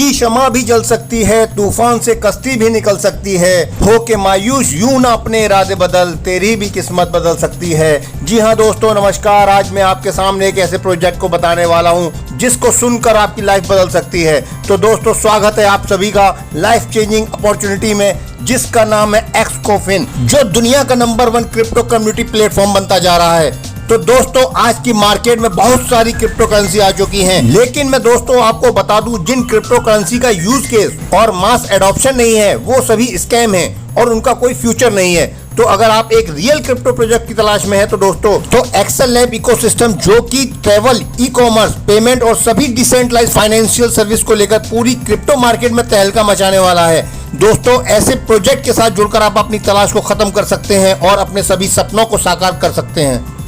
आगी शमा भी जल सकती है, तूफान से कश्ती भी निकल सकती है। हो के मायूस यूं ना अपने इरादे बदल, तेरी भी किस्मत बदल सकती है। जी हाँ दोस्तों, नमस्कार। आज मैं आपके सामने एक ऐसे प्रोजेक्ट को बताने वाला हूँ जिसको सुनकर आपकी लाइफ बदल सकती है। तो दोस्तों, स्वागत है आप सभी का लाइफ चेंजिंग अपॉर्चुनिटी में, जिसका नाम है एक्सकोफिन, जो दुनिया का नंबर 1 क्रिप्टो कम्युनिटी प्लेटफॉर्म बनता जा रहा है। तो दोस्तों, आज की मार्केट में बहुत सारी क्रिप्टो करेंसी आ चुकी हैं, लेकिन मैं दोस्तों आपको बता दूं, जिन क्रिप्टो करेंसी का यूज केस और मास एडॉप्शन नहीं है वो सभी स्कैम हैं और उनका कोई फ्यूचर नहीं है। तो अगर आप एक रियल क्रिप्टो प्रोजेक्ट की तलाश में है तो दोस्तों, तो एक्सेल लैब इकोसिस्टम, जो कि ट्रैवल, ई कॉमर्स, पेमेंट और सभी डिसेंट्रलाइज फाइनेंशियल सर्विस को लेकर पूरी क्रिप्टो मार्केट में तहलका मचाने वाला है। दोस्तों, ऐसे प्रोजेक्ट के साथ जुड़कर आप अपनी तलाश को खत्म कर सकते हैं और अपने सभी सपनों को साकार कर सकते हैं।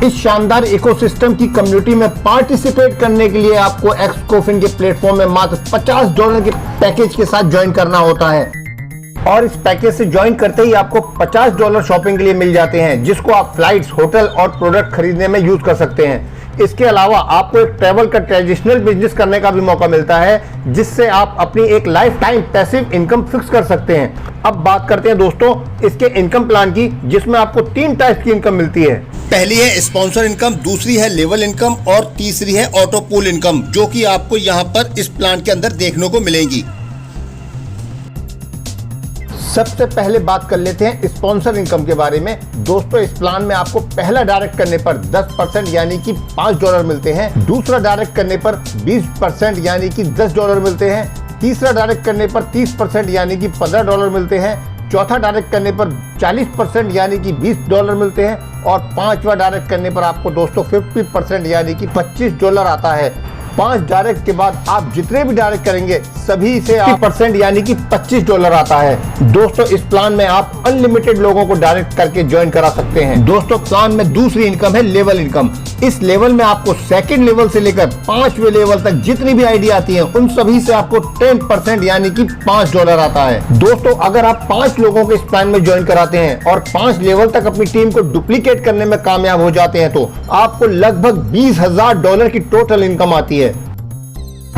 इस शानदार इकोसिस्टम की कम्युनिटी में पार्टिसिपेट करने के लिए आपको एक्सकोफिन के प्लेटफॉर्म में मात्र $50 के पैकेज के साथ ज्वाइन करना होता है, और इस पैकेज से ज्वाइन करते ही आपको $50 शॉपिंग के लिए मिल जाते हैं, जिसको आप फ्लाइट्स, होटल और प्रोडक्ट खरीदने में यूज कर सकते हैं। इसके अलावा आपको एक ट्रैवल का ट्रेडिशनल बिजनेस करने का भी मौका मिलता है, जिससे आप अपनी एक life time passive income fix कर सकते हैं। अब बात करते हैं दोस्तों इसके इनकम प्लान की, जिसमें आपको 3 टाइप की इनकम मिलती है। पहली है स्पॉन्सर इनकम, दूसरी है लेवल इनकम और तीसरी है ऑटो पूल इनकम, जो कि आपको यहाँ पर इस प्लान के अंदर देखने को मिलेंगी। सबसे पहले बात कर लेते हैं स्पॉन्सर इनकम के बारे में। दोस्तों, इस प्लान में आपको पहला डायरेक्ट करने पर 10% यानी कि $5 मिलते हैं, दूसरा डायरेक्ट करने पर 20% यानी कि $10 मिलते हैं, तीसरा डायरेक्ट करने पर 30% यानी कि $15 मिलते हैं, चौथा डायरेक्ट करने पर 40% यानी कि $20 मिलते हैं, और पांचवा डायरेक्ट करने पर आपको दोस्तों 50% यानी कि $25 आता है। 5 डायरेक्ट के बाद आप जितने भी डायरेक्ट करेंगे सभी से 50% यानी कि $25 आता है। दोस्तों, इस प्लान में आप अनलिमिटेड लोगों को डायरेक्ट करके ज्वाइन करा सकते हैं। दोस्तों, प्लान में दूसरी इनकम है लेवल इनकम। इस लेवल में आपको सेकंड लेवल से लेकर 5वें लेवल तक जितनी भी आईडी आती है उन सभी से आपको 10% यानी कि $5 आता है। दोस्तों, अगर आप 5 लोगों को इस प्लान में ज्वाइन कराते हैं और 5 लेवल तक अपनी टीम को डुप्लीकेट करने में कामयाब हो जाते हैं तो आपको लगभग $20,000 की टोटल इनकम आती है।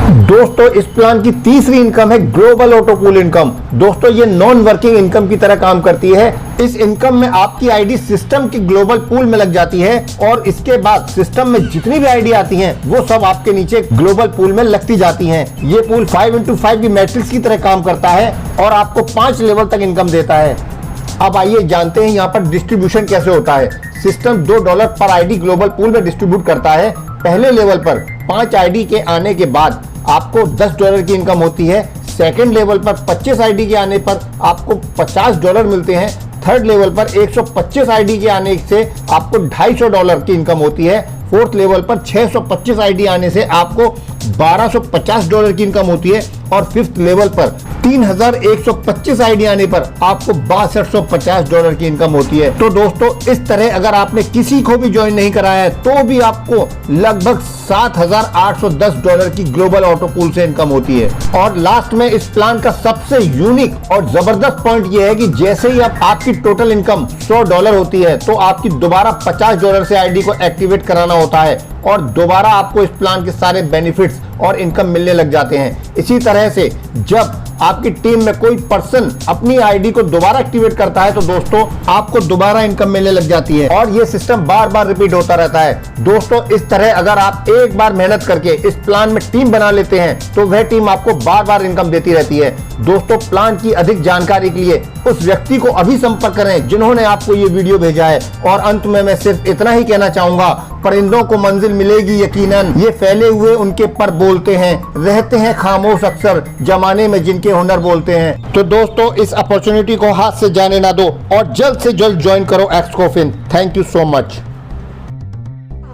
दोस्तों, इस प्लान की तीसरी इनकम है ग्लोबल ऑटो पूल इनकम। दोस्तों, ये नॉन वर्किंग इनकम की तरह काम करती है। इस इनकम में आपकी आईडी सिस्टम की ग्लोबल पूल में लग जाती है और इसके बाद सिस्टम में जितनी भी आईडी आती हैं वो सब आपके नीचे ग्लोबल पूल में लगती जाती हैं। ये पूल 5x5 की मैट्रिक्स की तरह काम करता है और आपको 5 लेवल तक इनकम देता है। अब आइए जानते हैं यहाँ पर डिस्ट्रीब्यूशन कैसे होता है। सिस्टम $2 पर आईडी ग्लोबल पूल में डिस्ट्रीब्यूट करता है। पहले लेवल पर 5 आईडी के आने के बाद आपको $10 की इनकम होती है। सेकंड लेवल पर 25 आईडी के आने पर आपको $50 मिलते हैं। थर्ड लेवल पर 125 आईडी के आने से आपको $250 की इनकम होती है। फोर्थ लेवल पर 625 आईडी आने से आपको $1250 की इनकम होती है, और फिफ्थ लेवल पर 3125 आईडी आने पर आपको $6250 की इनकम होती है। तो दोस्तों, इस तरह अगर आपने किसी को भी ज्वाइन नहीं कराया है तो भी आपको लगभग $7810 की ग्लोबल ऑटो पूल से इनकम होती है। और लास्ट में इस प्लान का सबसे यूनिक और जबरदस्त पॉइंट यह है कि जैसे ही आपकी टोटल इनकम $100 होती है तो आपकी दोबारा $50 से आईडी को एक्टिवेट कराना होता है और दोबारा आपको इस प्लान के सारे बेनिफिट्स और इनकम मिलने लग जाते हैं। इसी तरह से जब आपकी टीम में कोई पर्सन अपनी आईडी को दोबारा एक्टिवेट करता है तो दोस्तों आपको दोबारा इनकम मिलने लग जाती है, और ये सिस्टम बार बार रिपीट होता रहता है। दोस्तों, इस तरह अगर आप एक बार मेहनत करके इस प्लान में टीम बना लेते हैं तो वह टीम आपको बार बार इनकम देती रहती है। दोस्तों, प्लान की अधिक जानकारी के लिए उस व्यक्ति को अभी संपर्क करें जिन्होंने आपको ये वीडियो भेजा है। और अंत में मैं सिर्फ इतना ही कहना चाहूंगा, परिंदों को मंजिल मिलेगी यकीनन, ये फैले हुए उनके पर बोलते हैं, रहते हैं खामोश अक्सर जमाने में जिनके हुनर बोलते हैं। तो दोस्तों, इस अपॉर्चुनिटी को हाथ से जाने ना दो और जल्द से जल्द ज्वाइन करो एक्सकोफिन। Thank you so much.